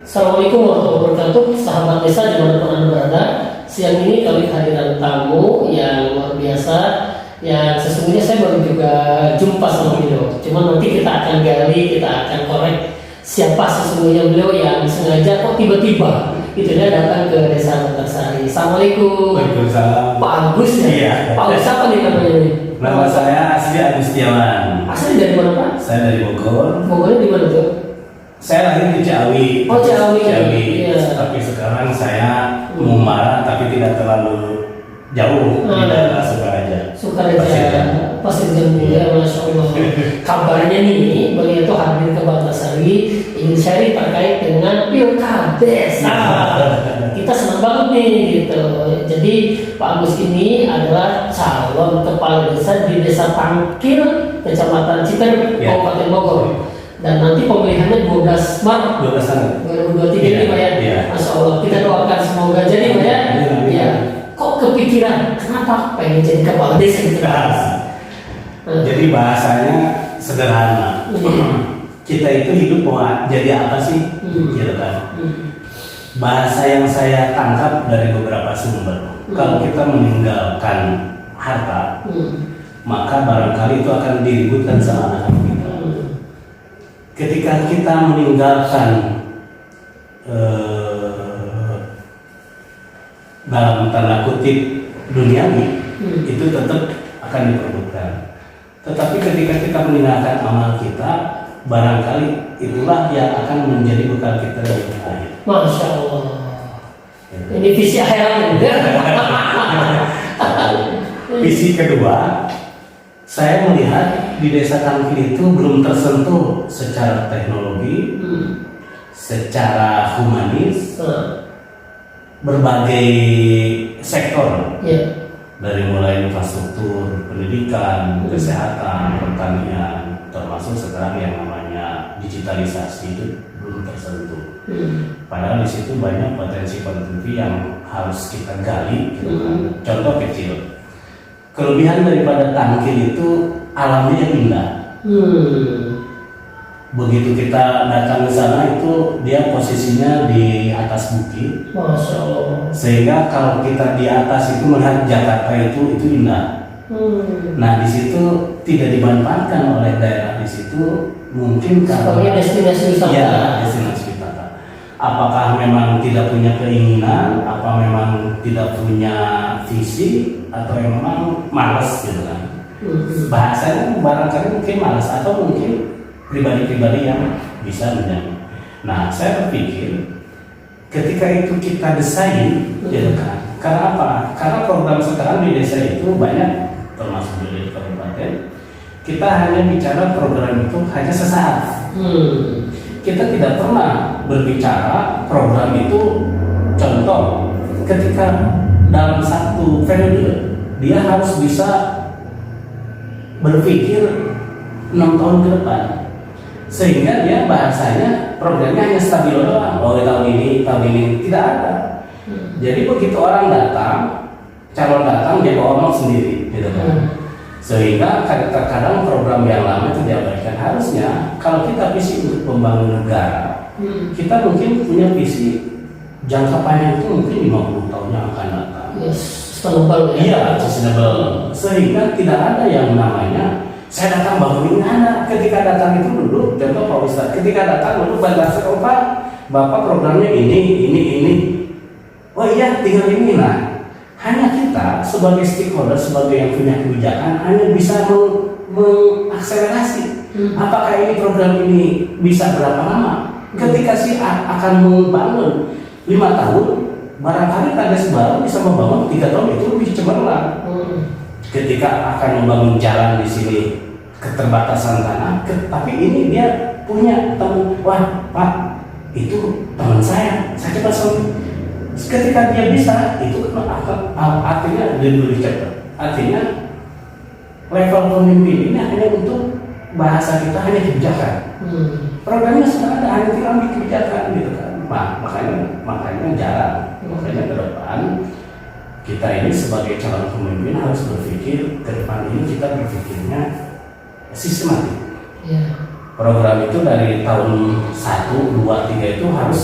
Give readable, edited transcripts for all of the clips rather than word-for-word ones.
Assalamualaikum warahmatullahi wabarakatuh, sahabat desa dimanapun Anda berada. Siang ini kami kehadiran tamu yang luar biasa, yang sesungguhnya saya baru juga jumpa sama beliau. Cuma nanti kita akan gali, kita akan korek siapa sesungguhnya beliau yang sengaja kok tiba-tiba itunya datang ke desa Bantarsari. Assalamualaikum. Waalaikumsalam. Pak Agus ya? Iya. Pak Agus apa nih namanya nih? Nama saya Asri Agustiawan. Asli dari mana Pak? Saya dari Bogor. Bogornya di mana tuh? Saya lahir di Ciawi. Oh, Ciawi. Iya. Tapi sekarang saya Mumbara, tapi tidak terlalu jauh di daerah Sukaraja. Pasir Jambu ya, Masya Allah. Kabarnya nih, beliau itu hadir ke Bantarsari ingin sharing terkait dengan Pilkades. Kita senang banget nih gitu. Jadi Pak Agus ini adalah calon kepala desa di Desa Tangkil, Kecamatan Citerep, Kabupaten Bogor. Dan nanti pemilihannya 12 Maret 2023 ini Pak ya. Masya Allah, kita doakan semoga jadi Pak ya. Iya. Kok kepikiran kenapa pengen jadi kepala desa gitu? Jadi bahasanya sederhana. Kita itu hidup mau jadi apa sih? Gitu kan. Bahasa yang saya tangkap dari beberapa sumber, kalau kita meninggalkan harta, maka barangkali itu akan diributkan sama anak kita. Ketika kita meninggalkan dalam tanda kutip duniawi, itu tetap akan diperbutkan. Tetapi ketika kita meninggalkan amal kita, barangkali itulah yang akan menjadi bekal kita di akhir. Masya Allah. Ini visi akhirat. Visi kedua, saya melihat di Desa Tangkil itu belum tersentuh secara teknologi, secara humanis, berbagai sektor, dari mulai infrastruktur, pendidikan, kesehatan, pertanian, termasuk sekarang yang namanya digitalisasi itu belum tersentuh. Padahal di situ banyak potensi-potensi yang harus kita gali. Contoh kecil, kelebihan daripada Tangkil itu alamnya indah. Begitu kita datang ke sana itu dia posisinya di atas bukit. Masya Allah. Sehingga kalau kita di atas itu melihat Jakarta itu indah. Nah di situ tidak dimanfaatkan oleh daerah di situ, mungkin karena destinasi wisata. Ya, destinasi wisata. Apakah memang tidak punya keinginan, apa memang tidak punya visi, atau memang malas gitu kan? Bahasanya barangkali mungkin malas atau mungkin pribadi-pribadi yang bisa menjamin. Nah, saya berpikir ketika itu kita desain, gitu kan? Karena apa? Karena program sekarang di desa itu banyak, termasuk di kabupaten. Kita hanya bicara program itu hanya sesaat. Kita tidak pernah berbicara program itu. Contoh, ketika dalam satu periode dia harus bisa berpikir 6 tahun ke depan. Sehingga dia bahasanya programnya hanya stabil doang. Oh tahun ini tidak ada. Jadi begitu orang datang, calon datang dia ngomong sendiri, gitu kan. Sehingga terkadang program yang lama itu diabaikan. Harusnya kalau kita visi untuk membangun negara, kita mungkin punya visi jangka panjang itu mungkin 50 tahun yang akan datang. Sustainable. Iya, sustainable. Sehingga tidak ada yang namanya saya datang bangun ini anak. Ketika datang itu dulu, contoh Pak Ustadz, ketika datang dulu Bantarsari, Pak, Bapak programnya ini. Oh iya, tinggal ini. Nah, hanya kita sebagai stakeholder, sebagai yang punya kebijakan, hanya bisa mengakselerasi. Apakah ini program ini bisa berapa lama? Ketika si akan membangun 5 tahun, barangkali Kades baru bisa membangun 3 tahun, itu lebih cemerlang. Ketika akan membangun jalan di sini, keterbatasan tanah, tapi ini dia punya teman, wah Pak, itu teman saya cepat sembuh. Ketika dia bisa, itu artinya dia lebih cepat. Artinya level pemimpin ini hanya untuk bahasa kita hanya kebijakan. Programnya sudah ada, hanya tinggal di kebijakan gitu kan. Makanya jarang. Makanya ke depan kita ini sebagai calon pemimpin harus berpikir ke depan ini kita berpikirnya sistematik. Program itu dari tahun 1, 2, 3 itu harus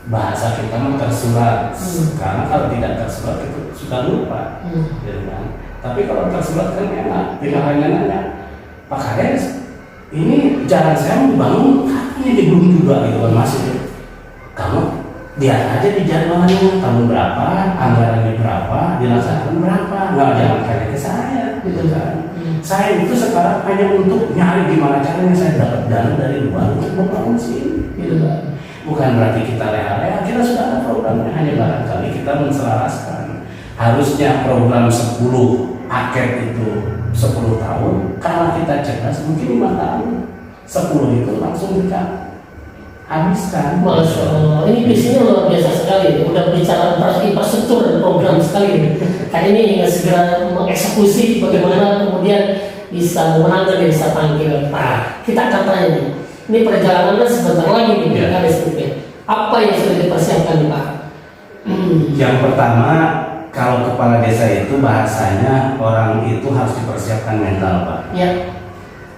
bahasa kita mah tersurat. Karena kalau tidak tersurat itu sudah lupa, gitu kan. Tapi kalau tersurat kan enak, tinggal hanya nanya, Pak Kades, ini jalan saya mau bangun, katanya belum juga gitu kan, masih. Kamu lihat aja di jadwalnya, tahun berapa, anggarannya berapa, dilaksanakan berapa, nggak jangan kayak ke saya, gitu kan. Saya itu sekarang hanya untuk nyari gimana caranya saya dapat dana dari luar untuk membangun sini, gitu kan. Bukan berarti kita leha-leha, kita sudah ada programnya, hanya barangkali kita menselaraskan. Harusnya program 10 paket itu 10 tahun, kalau kita cerdas mungkin 5 tahun, 10 itu langsung kita habiskan. Masya Allah, ini visinya luar biasa sekali. Udah bicara infrastruktur dan program sekali. Kayak ini segera mengeksekusi bagaimana kemudian bisa memenangkan desa Tangkil. Nah, kita akan tanya nih. Ini perjalanannya sebentar lagi nih, apa yang sudah dipersiapkan nih Pak? Yang pertama, kalau kepala desa itu bahasanya orang itu harus dipersiapkan mental, Pak. Ya.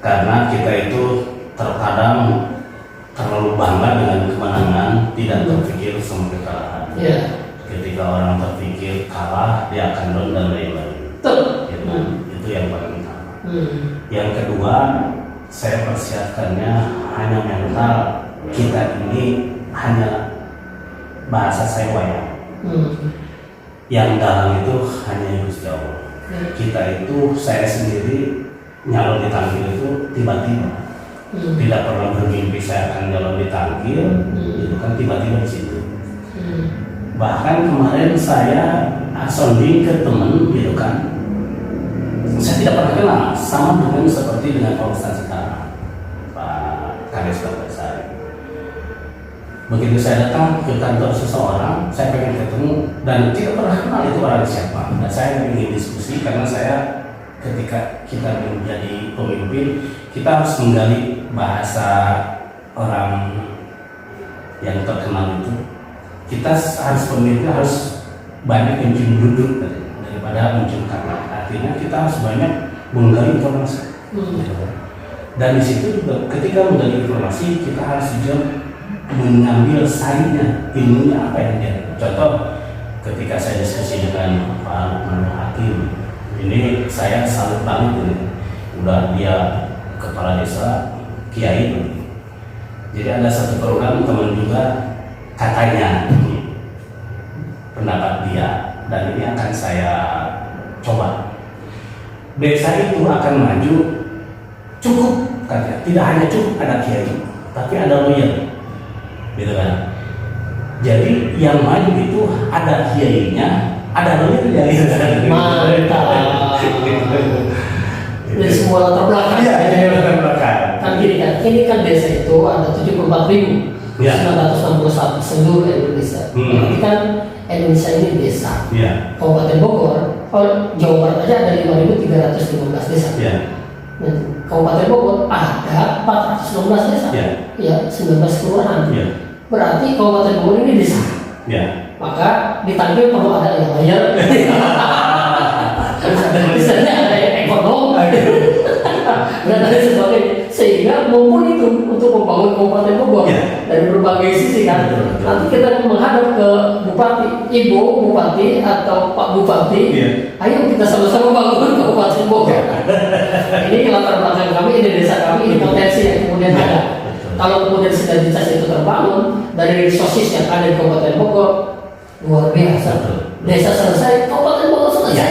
Karena kita itu terkadang terlalu bangga dengan kemenangan, tidak terpikir sama kekalahan. Ya. Ketika orang terpikir kalah, dia akan down dan lain-lain. Betul. Itu yang paling utama. Yang kedua, saya persiapkannya hanya mental. Kita ini hanya bahasa saya wayang. Yang dalam itu hanya Gusti Allah. Kita itu, saya sendiri nyalon di Tangkil itu tiba-tiba. Tidak pernah bermimpi saya akan nyalon di Tangkil, itu kan tiba-tiba di situ. Bahkan kemarin saya sounding ke temen, gitu kan. Saya tidak pernah kenal, sama dengan seperti dengan Pak Ustadz sekarang, Pak Kades Bagasari. Begitu saya datang ke kantor seseorang, saya pengen ketemu dan tidak pernah kenal itu orang siapa. Dan saya ingin diskusi karena saya ketika kita menjadi pemimpin, kita harus menggali bahasa orang yang terkenal itu. Kita harus pemimpin harus banyak mencium duduk daripada mencium kata. Artinya kita harus banyak menggali informasi. Dan di situ juga ketika menggali informasi kita harus juga mengambil sainya, ilmunya apa yang dia. Contoh, ketika saya diskusi dengan Pak Lukman Hakim, ini saya salut banget ini. Udah dia kepala desa kiai. Jadi ada satu program teman juga katanya pendapat dia dan ini akan saya coba. Desa itu akan maju cukup katanya, tidak hanya cukup ada kiai, tapi ada lawyer. Gitu kan. Jadi yang maju itu ada kiainya, ada lawyernya gitu kan. Mantap. Dari semua latar belakang. Iya, dari latar belakang. Kan gini kan, ini kan desa itu ada 74.961 seluruh Indonesia. Berarti kan Indonesia ini desa. Iya. Kabupaten Bogor, Jawa Barat aja ada 5.315 desa. Iya. Kabupaten Bogor ada 416 desa. Iya. Ya, 19 kelurahan. Iya. Berarti Kabupaten Bogor ini desa. Iya. Maka di Tangkil perlu ada yang layar. Misalnya ada yang ekonom dan lain sebagainya. Sehingga mumpuni itu untuk membangun Kabupaten Bogor dari berbagai sisi kan. Nanti kita menghadap ke Bupati, Ibu Bupati atau Pak Bupati. Ayo kita sama-sama bangun Kabupaten Bogor. Ini latar belakang kami, ini desa kami, ini potensi yang kemudian ada. Kalau kemudian sinergitas itu terbangun dari sosis yang ada di Kabupaten Bogor, luar biasa. Desa selesai, Kabupaten Bogor selesai.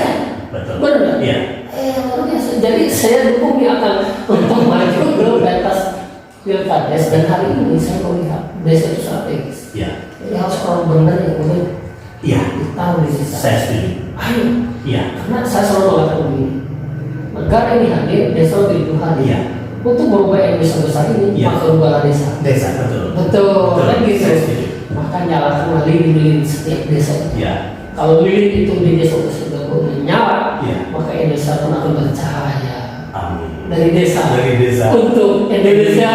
Betul. Benar? Iya. Luar biasa. Jadi saya dukung dia akan untuk maju ke pentas pilkades dan hari ini saya melihat desa itu strategis. Iya. Jadi harus orang benar yang kemudian tahu di desa. Saya setuju. Ayo. Iya. Karena saya selalu mengatakan begini, negara ini hadir, desa lebih dulu hadir. Iya. Untuk merubah Indonesia besar ini, maka ubahlah desa. Desa, betul. Betul. Kan gitu. Saya setuju. Maka nyalakan lilin setiap desa. Iya. Kalau lilin itu di desa sudah menyala, maka Indonesia pun akan bercahaya. Amin. Dari desa. Dari desa. Untuk Indonesia.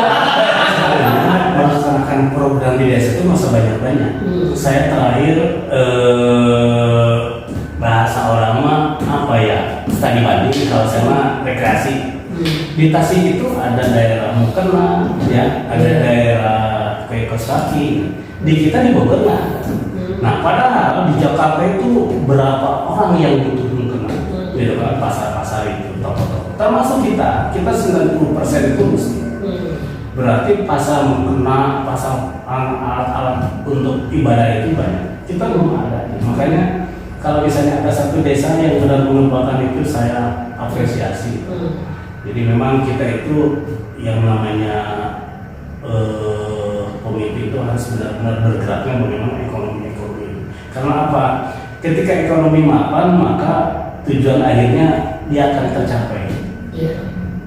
Melaksanakan program di desa itu masa banyak-banyak. Saya terakhir bahasa orang mah apa ya? Studi banding, kalau saya mah rekreasi. Di Tasik itu ada daerah Mukena, ya, ada daerah pakai kaos kaki. Di kita di Bogor nggak ada. Nah, padahal di Jakarta itu berapa orang yang butuh mukena, gitu kan, pasar-pasar itu, toko-toko. Termasuk kita 90% itu muslim. Berarti pasar mukena, pasar alat-alat untuk ibadah itu banyak. Kita belum ada. Makanya kalau misalnya ada satu desa yang benar mengembangkan itu, saya apresiasi. Jadi memang kita itu yang namanya pemimpin itu harus benar-benar bergeraknya bagaimana ekonomi. Karena apa? Ketika ekonomi mapan, maka tujuan akhirnya dia akan tercapai.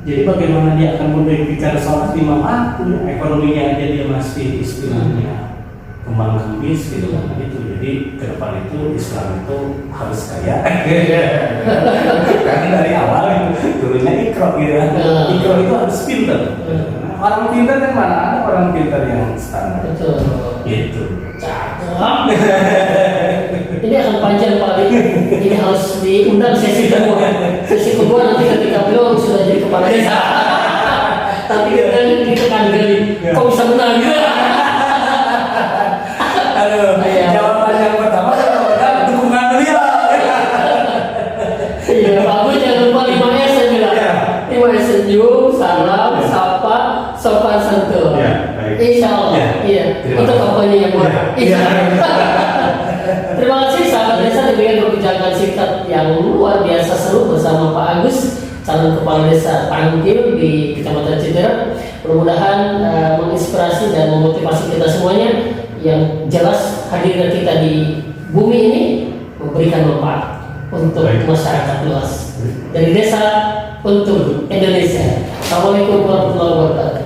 Jadi bagaimana dia akan memikirkan sholat 5 waktu, ekonominya aja dia masih istilahnya kembang kembis gitu kan itu. Jadi ke depan itu Islam itu harus kaya. Karena dari awal turunnya ikro gitu kan. Ikro itu harus pintar. Orang pintar kan mana ada orang pintar yang standar. Betul. Gitu. Cakep. Ini akan panjang Pak Ali. Ini harus diundang sesi kedua. Sesi kedua nanti ketika beliau sudah jadi kepala desa. Tapi kan kita kan geli. Kok bisa menang gitu? Aduh, jawaban yang pertama kan dukungan beliau. Iya, bagus jangan lupa 5S saya bilang. 5S senyum, salam, sapa, sopan santun. Insya Allah. Iya. Itu kampanye yang murah. Insya Allah. Terima kasih sahabat desa demikian perbincangan singkat yang luar biasa seru bersama Pak Agus, calon kepala desa Tangkil di Kecamatan Citera. Mudah-mudahan menginspirasi dan memotivasi kita semuanya. Yang jelas hadirnya kita di bumi ini memberikan manfaat untuk masyarakat luas dari desa untuk Indonesia. Assalamualaikum warahmatullahi wabarakatuh.